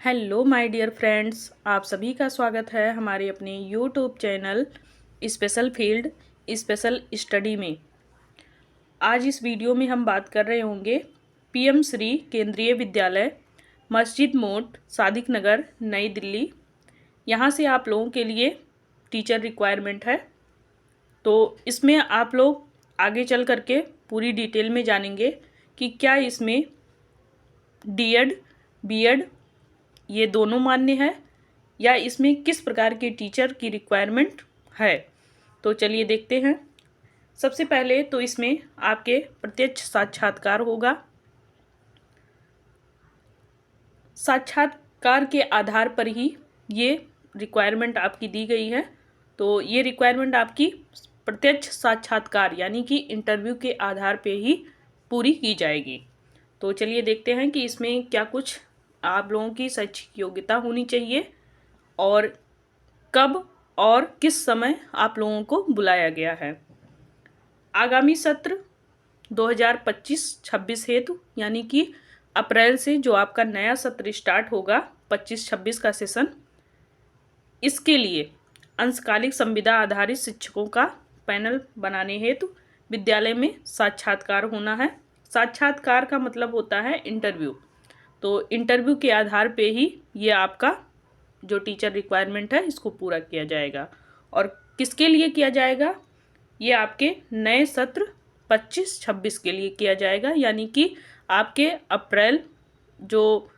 Hello my dear friends, आप सभी का स्वागत है हमारे अपने YouTube channel special field special study में। आज इस वीडियो में हम बात कर रहे होंगे पीएम श्री केंद्रीय विद्यालय मस्जिद मोड़ सादिक नगर नई दिल्ली। यहाँ से आप लोगों के लिए टीचर रिक्वायरमेंट है। तो इसमें आप लोग आगे चल करके पूरी डिटेल में जानेंगे कि क्या इसमें डीएड बीएड ये दोनों मान्य है या इसमें किस प्रकार के टीचर की रिक्वायरमेंट है। तो चलिए देखते हैं। सबसे पहले तो इसमें आपके प्रत्यक्ष साक्षात्कार होगा। साक्षात्कार के आधार पर ही ये रिक्वायरमेंट आपकी दी गई है। तो ये रिक्वायरमेंट आपकी प्रत्यक्ष साक्षात्कार यानी कि इंटरव्यू के आधार पे ही पूरी की जाएगी। तो चलिए देखते हैं कि इसमें क्या कुछ आप लोगों की शैक्षिक योग्यता होनी चाहिए और कब और किस समय आप लोगों को बुलाया गया है। आगामी सत्र 2025-26 हेतु यानी कि अप्रैल से जो आपका नया सत्र स्टार्ट होगा 25-26 का सेशन, इसके लिए अंशकालिक संविदा आधारित शिक्षकों का पैनल बनाने हेतु विद्यालय में साक्षात्कार होना है। साक्षात्कार का मतलब होता है इंटरव्यू। तो इंटरव्यू के आधार पे ही ये आपका जो टीचर रिक्वायरमेंट है इसको पूरा किया जाएगा। और किसके लिए किया जाएगा? ये आपके नए सत्र 25-26 के लिए किया जाएगा, यानी कि आपके अप्रैल जो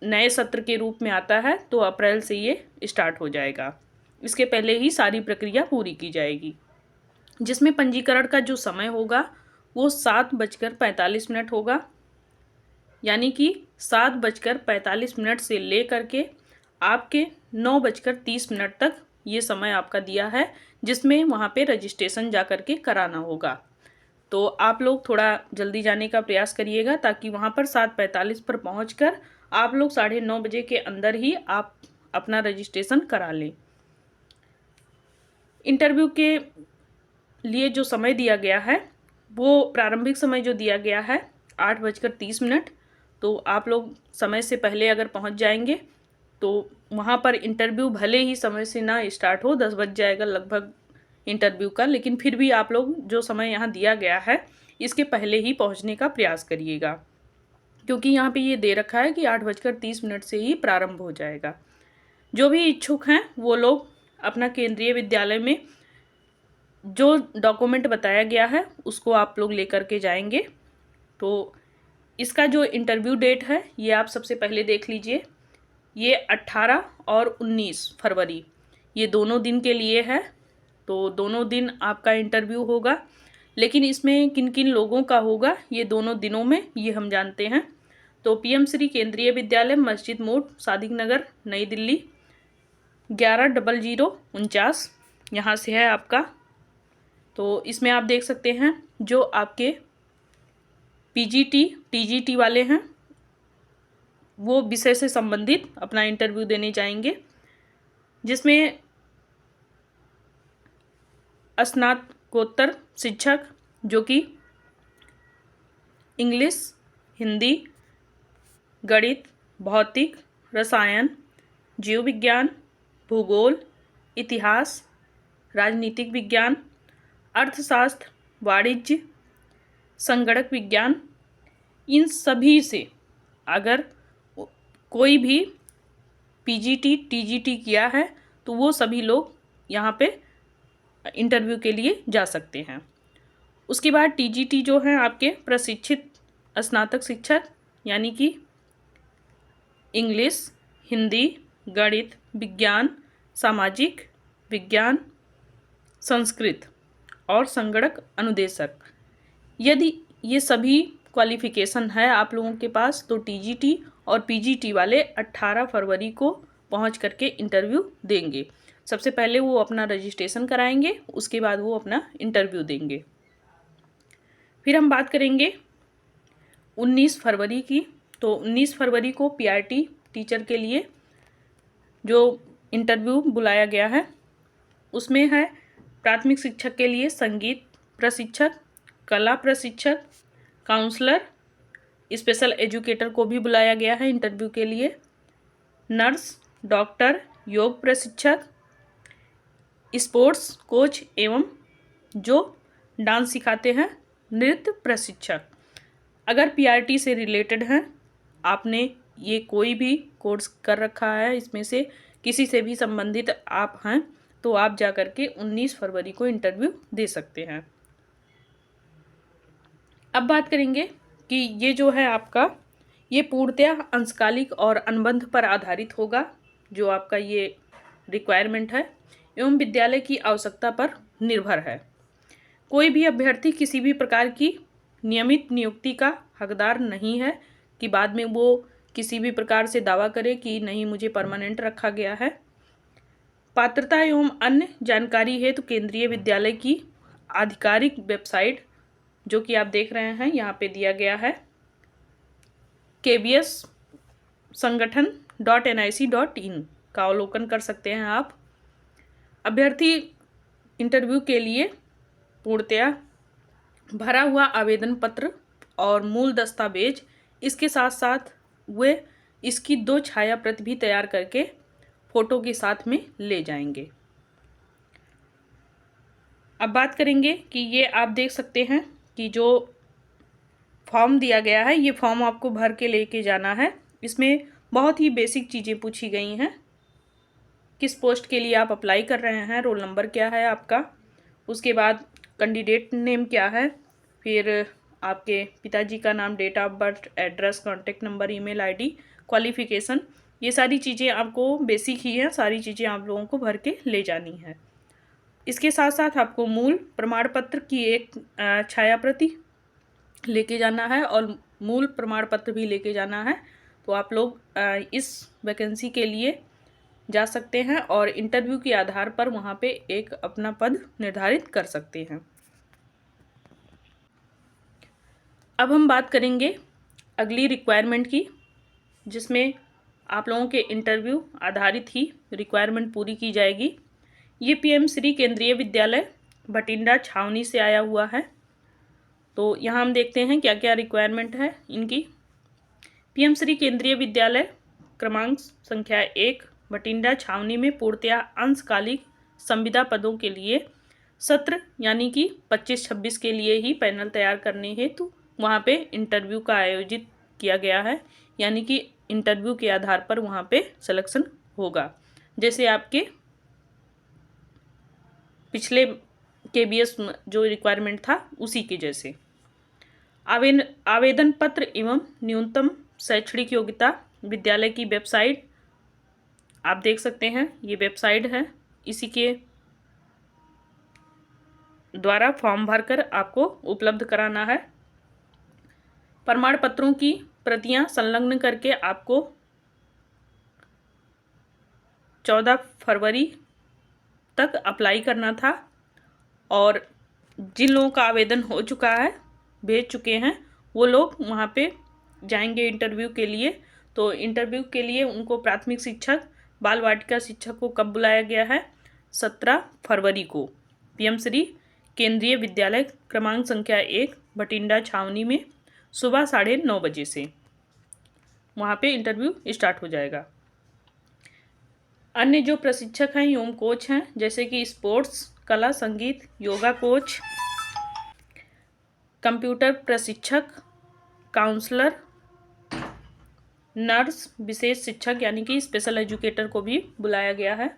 नए सत्र के रूप में आता है तो अप्रैल से ये स्टार्ट हो जाएगा। इसके पहले ही सारी प्रक्रिया पूरी की जाएगी, जिसमें पंजीकरण का जो समय होगा वो 7:45 होगा, यानी कि 7:45 से ले करके आपके 9:30 तक ये समय आपका दिया है, जिसमें वहाँ पे रजिस्ट्रेशन जा कर के कराना होगा। तो आप लोग थोड़ा जल्दी जाने का प्रयास करिएगा ताकि वहाँ पर 7:45 पर पहुँचकर आप लोग 9:30 के अंदर ही आप अपना रजिस्ट्रेशन करा लें। इंटरव्यू के लिए जो समय दिया गया है वो प्रारंभिक समय जो दिया गया है 8:30। तो आप लोग समय से पहले अगर पहुंच जाएंगे तो वहां पर इंटरव्यू भले ही समय से ना स्टार्ट हो, 10 बज जाएगा लगभग इंटरव्यू का, लेकिन फिर भी आप लोग जो समय यहाँ दिया गया है इसके पहले ही पहुंचने का प्रयास करिएगा, क्योंकि यहाँ पे ये दे रखा है कि 8:30 से ही प्रारंभ हो जाएगा। जो भी इच्छुक हैं वो लोग अपना केंद्रीय विद्यालय में जो डॉक्यूमेंट बताया गया है उसको आप लोग लेकर के जाएंगे। तो इसका जो इंटरव्यू डेट है ये आप सबसे पहले देख लीजिए। ये 18 और 19 फरवरी ये दोनों दिन के लिए है। तो दोनों दिन आपका इंटरव्यू होगा, लेकिन इसमें किन किन लोगों का होगा ये दोनों दिनों में ये हम जानते हैं। तो पीएम श्री केंद्रीय विद्यालय मस्जिद मोड़ सादिक नगर नई दिल्ली 110049 यहाँ से है आपका। तो इसमें आप देख सकते हैं जो आपके पीजीटी टीजीटी वाले हैं वो विषय से संबंधित अपना इंटरव्यू देने जाएंगे, जिसमें स्नातकोत्तर शिक्षक जो कि इंग्लिश, हिंदी, गणित, भौतिक, रसायन, जीव विज्ञान, भूगोल, इतिहास, राजनीतिक विज्ञान, अर्थशास्त्र, वाणिज्य, संगणक विज्ञान, इन सभी से अगर कोई भी पीजीटी टीजीटी किया है तो वो सभी लोग यहाँ पे इंटरव्यू के लिए जा सकते हैं। उसके बाद टीजीटी जो है आपके प्रशिक्षित स्नातक शिक्षक, यानी कि इंग्लिश, हिंदी, गणित, विज्ञान, सामाजिक विज्ञान, संस्कृत और संगणक अनुदेशक, यदि ये सभी क्वालिफिकेशन है आप लोगों के पास तो टीजीटी और पीजीटी वाले 18 फरवरी को पहुंच करके इंटरव्यू देंगे। सबसे पहले वो अपना रजिस्ट्रेशन कराएंगे, उसके बाद वो अपना इंटरव्यू देंगे। फिर हम बात करेंगे 19 फरवरी की। तो 19 फरवरी को पीआरटी टीचर के लिए जो इंटरव्यू बुलाया गया है उसमें है प्राथमिक शिक्षक के लिए संगीत प्रशिक्षक, कला प्रशिक्षक, काउंसलर, स्पेशल एजुकेटर को भी बुलाया गया है इंटरव्यू के लिए। नर्स, डॉक्टर, योग प्रशिक्षक, स्पोर्ट्स कोच एवं जो डांस सिखाते हैं नृत्य प्रशिक्षक। अगर पीआरटी से रिलेटेड हैं, आपने ये कोई भी कोर्स कर रखा है, इसमें से किसी से भी संबंधित आप हैं, तो आप जा कर के 19 फरवरी को इंटरव्यू दे सकते हैं। अब बात करेंगे कि ये जो है आपका, ये पूर्णतः अंशकालिक और अनुबंध पर आधारित होगा, जो आपका ये रिक्वायरमेंट है, एवं विद्यालय की आवश्यकता पर निर्भर है। कोई भी अभ्यर्थी किसी भी प्रकार की नियमित नियुक्ति का हकदार नहीं है कि बाद में वो किसी भी प्रकार से दावा करे कि नहीं, मुझे परमानेंट रखा गया है। पात्रता एवं अन्य जानकारी हेतु केंद्रीय विद्यालय की आधिकारिक वेबसाइट, जो कि आप देख रहे हैं यहाँ पे दिया गया है, KBS संगठन.nic.in का अवलोकन कर सकते हैं आप। अभ्यर्थी इंटरव्यू के लिए पूर्णतया भरा हुआ आवेदन पत्र और मूल दस्तावेज, इसके साथ साथ वे इसकी 2 छाया प्रति भी तैयार करके फोटो के साथ में ले जाएंगे। अब बात करेंगे कि ये आप देख सकते हैं कि जो फॉर्म दिया गया है, ये फॉर्म आपको भर के लेके जाना है। इसमें बहुत ही बेसिक चीज़ें पूछी गई हैं। किस पोस्ट के लिए आप अप्लाई कर रहे हैं, रोल नंबर क्या है आपका, उसके बाद कैंडिडेट नेम क्या है, फिर आपके पिताजी का नाम, date of birth, address, contact number, email ID, qualification, ये सारी चीज़ें आपको बेसिक ही हैं, सारी चीज़ें आप लोगों को भर के ले जानी है। इसके साथ साथ आपको मूल प्रमाण पत्र की एक छाया प्रति लेके जाना है और मूल प्रमाण पत्र भी लेके जाना है। तो आप लोग इस वैकेंसी के लिए जा सकते हैं और इंटरव्यू के आधार पर वहाँ पे एक अपना पद निर्धारित कर सकते हैं। अब हम बात करेंगे अगली रिक्वायरमेंट की, जिसमें आप लोगों के इंटरव्यू आधारित ही रिक्वायरमेंट पूरी की जाएगी। ये PM श्री केंद्रीय विद्यालय भटिंडा छावनी से आया हुआ है। तो यहाँ हम देखते हैं क्या क्या रिक्वायरमेंट है इनकी। PM श्री केंद्रीय विद्यालय क्रमांक संख्या 1 भटिंडा छावनी में पूर्णतया अंशकालिक संविदा पदों के लिए सत्र यानी कि 25-26 के लिए ही पैनल तैयार करने हेतु वहाँ पे इंटरव्यू का आयोजित किया गया है, यानी कि इंटरव्यू के आधार पर वहाँ पे सिलेक्शन होगा, जैसे आपके पिछले KBS जो रिक्वायरमेंट था उसी के जैसे। आवेदन पत्र एवं न्यूनतम शैक्षणिक योग्यता, विद्यालय की वेबसाइट आप देख सकते हैं, ये वेबसाइट है, इसी के द्वारा फॉर्म भरकर आपको उपलब्ध कराना है। प्रमाण पत्रों की प्रतियां संलग्न करके आपको 14 फरवरी तक अप्लाई करना था, और जिन लोगों का आवेदन हो चुका है, भेज चुके हैं, वो लोग वहाँ पे जाएंगे इंटरव्यू के लिए। तो इंटरव्यू के लिए उनको प्राथमिक शिक्षक, बाल वाटिका शिक्षक को कब बुलाया गया है? 17 फरवरी को PM श्री केंद्रीय विद्यालय क्रमांक संख्या 1 भटिंडा छावनी में सुबह 9:30 बजे से वहाँ पे इंटरव्यू स्टार्ट हो जाएगा। अन्य जो प्रशिक्षक हैं एवं कोच हैं, जैसे कि स्पोर्ट्स, कला, संगीत, योगा कोच, कंप्यूटर प्रशिक्षक, काउंसलर, नर्स, विशेष शिक्षक यानी कि स्पेशल एजुकेटर को भी बुलाया गया है।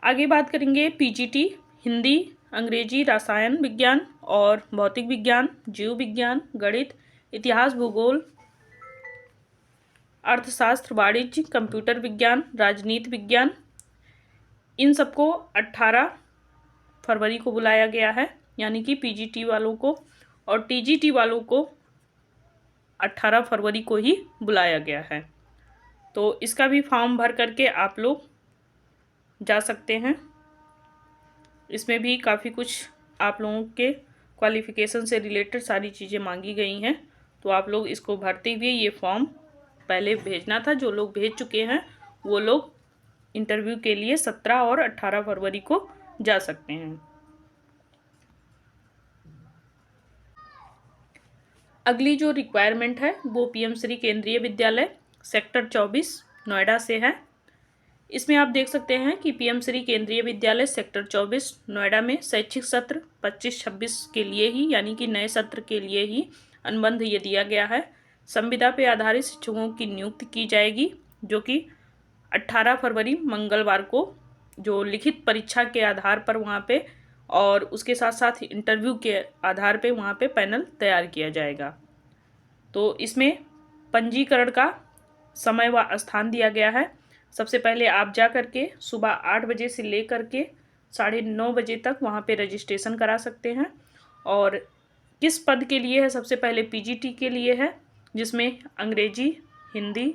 आगे बात करेंगे PGT हिंदी, अंग्रेजी, रसायन विज्ञान और भौतिक विज्ञान, जीव विज्ञान, गणित, इतिहास, भूगोल, अर्थशास्त्र, वाणिज्य, कंप्यूटर विज्ञान, राजनीति विज्ञान, इन सबको 18 फरवरी को बुलाया गया है, यानी कि PGT वालों को, और TGT वालों को 18 फरवरी को ही बुलाया गया है। तो इसका भी फॉर्म भर करके आप लोग जा सकते हैं। इसमें भी काफ़ी कुछ आप लोगों के क्वालिफ़िकेशन से रिलेटेड सारी चीज़ें मांगी गई हैं, तो आप लोग इसको भरते हुए ये फॉर्म पहले भेजना था। जो लोग भेज चुके हैं वो लोग इंटरव्यू के लिए 17 और 18 फरवरी को जा सकते हैं। अगली जो रिक्वायरमेंट है वो PM श्री केंद्रीय विद्यालय सेक्टर 24 नोएडा से है। इसमें आप देख सकते हैं कि पीएम श्री केंद्रीय विद्यालय सेक्टर 24 नोएडा में शैक्षिक सत्र 25-26 के लिए ही, यानी कि नए सत्र के लिए ही अनुबंध ये दिया गया है। संविदा पे आधारित शिक्षकों की नियुक्ति की जाएगी, जो कि 18 फरवरी मंगलवार को जो लिखित परीक्षा के आधार पर वहाँ पे और उसके साथ साथ इंटरव्यू के आधार पे वहाँ पे पैनल तैयार किया जाएगा। तो इसमें पंजीकरण का समय व स्थान दिया गया है। सबसे पहले आप जा कर के सुबह 8 बजे से ले कर के 9:30 बजे तक वहाँ पे रजिस्ट्रेशन करा सकते हैं। और किस पद के लिए है? सबसे पहले पीजीटी के लिए है, जिसमें अंग्रेजी, हिंदी,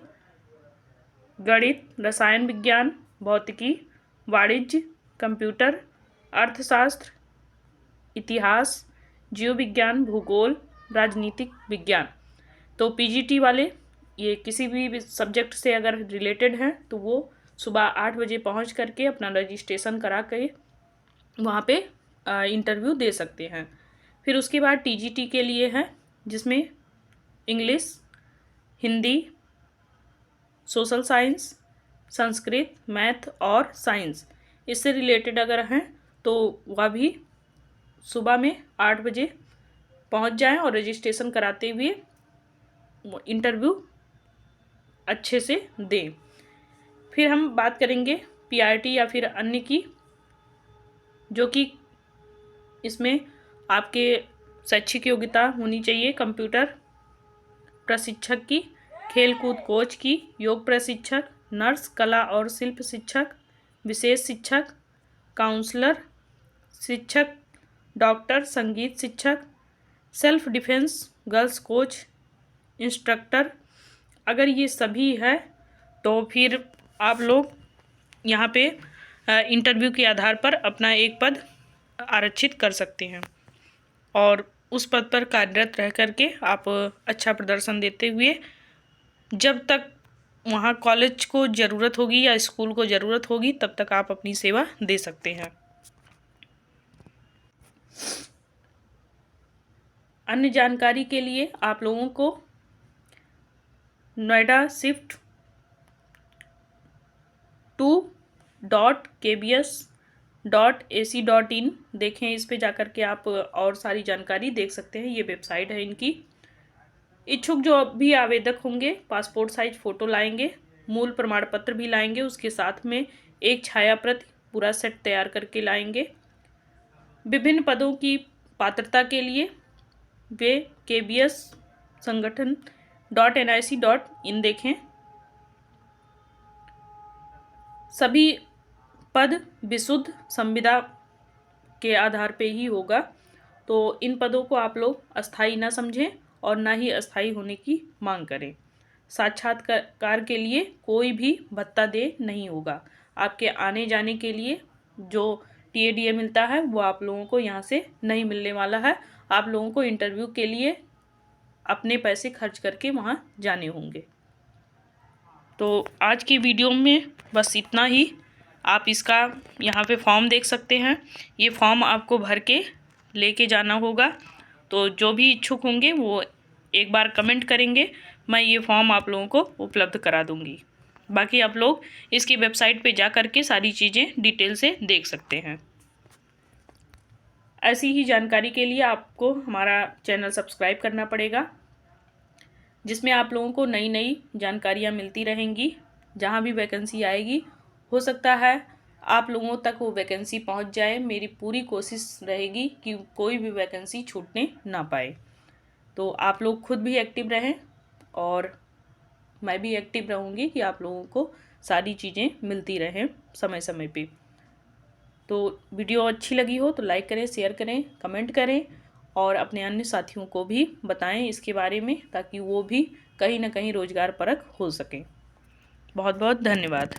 गणित, रसायन विज्ञान, भौतिकी, वाणिज्य, कंप्यूटर, अर्थशास्त्र, इतिहास, जीव विज्ञान, भूगोल, राजनीतिक विज्ञान। तो पीजीटी वाले ये किसी भी सब्जेक्ट से अगर रिलेटेड हैं तो वो सुबह 8 बजे पहुंच करके अपना रजिस्ट्रेशन करा के वहाँ पे इंटरव्यू दे सकते हैं। फिर उसके बाद टीजीटी के लिए है, जिसमें English, Hindi, social science, Sanskrit, math और साइंस इससे रिलेटेड अगर हैं तो वह भी सुबह में 8 बजे पहुंच जाएं और रजिस्ट्रेशन कराते हुए इंटरव्यू अच्छे से दें। फिर हम बात करेंगे पीआरटी या फिर अन्य की, जो कि इसमें आपके शैक्षिक योग्यता होनी चाहिए कंप्यूटर प्रशिक्षक की, खेलकूद कोच की, योग प्रशिक्षक, नर्स, कला और शिल्प शिक्षक, विशेष शिक्षक, काउंसलर, शिक्षक, डॉक्टर, संगीत शिक्षक, self defence, girls coach, instructor. अगर ये सभी है तो फिर आप लोग यहाँ पे इंटरव्यू के आधार पर अपना एक पद आरक्षित कर सकते हैं और उस पद पर कार्यरत रह करके आप अच्छा प्रदर्शन देते हुए जब तक वहाँ कॉलेज को ज़रूरत होगी या स्कूल को ज़रूरत होगी तब तक आप अपनी सेवा दे सकते हैं। अन्य जानकारी के लिए आप लोगों को नोएडा शिफ्ट 2.kbs.ac.in देखें। इस पे जाकर के आप और सारी जानकारी देख सकते हैं। ये वेबसाइट है इनकी। इच्छुक जो भी आवेदक होंगे पासपोर्ट साइज फ़ोटो लाएंगे, मूल प्रमाण पत्र भी लाएंगे, उसके साथ में एक छाया प्रति पूरा सेट तैयार करके लाएंगे। विभिन्न पदों की पात्रता के लिए वे KBS संगठन.nic.in देखें। सभी पद विशुद्ध संविदा के आधार पे ही होगा, तो इन पदों को आप लोग अस्थायी ना समझें और ना ही अस्थायी होने की मांग करें। साक्षात्कार के लिए कोई भी भत्ता दे नहीं होगा। आपके आने जाने के लिए जो TADA मिलता है वो आप लोगों को यहाँ से नहीं मिलने वाला है। आप लोगों को इंटरव्यू के लिए अपने पैसे खर्च करके वहाँ जाने होंगे। तो आज की वीडियो में बस इतना ही। आप इसका यहाँ पे फॉर्म देख सकते हैं। ये फॉर्म आपको भर के लेके जाना होगा। तो जो भी इच्छुक होंगे वो एक बार कमेंट करेंगे, मैं ये फॉर्म आप लोगों को उपलब्ध करा दूँगी। बाकी आप लोग इसकी वेबसाइट पे जा कर के सारी चीज़ें डिटेल से देख सकते हैं। ऐसी ही जानकारी के लिए आपको हमारा चैनल सब्सक्राइब करना पड़ेगा, जिसमें आप लोगों को नई नई जानकारियाँ मिलती रहेंगी। जहाँ भी वैकेंसी आएगी हो सकता है आप लोगों तक वो वैकेंसी पहुँच जाए। मेरी पूरी कोशिश रहेगी कि कोई भी वैकेंसी छूटने ना पाए। तो आप लोग खुद भी एक्टिव रहें और मैं भी एक्टिव रहूँगी कि आप लोगों को सारी चीज़ें मिलती रहें समय समय पे। तो वीडियो अच्छी लगी हो तो लाइक करें, शेयर करें, कमेंट करें और अपने अन्य साथियों को भी बताएं इसके बारे में, ताकि वो भी कहीं ना कहीं रोजगार परक हो सकें। बहुत बहुत धन्यवाद।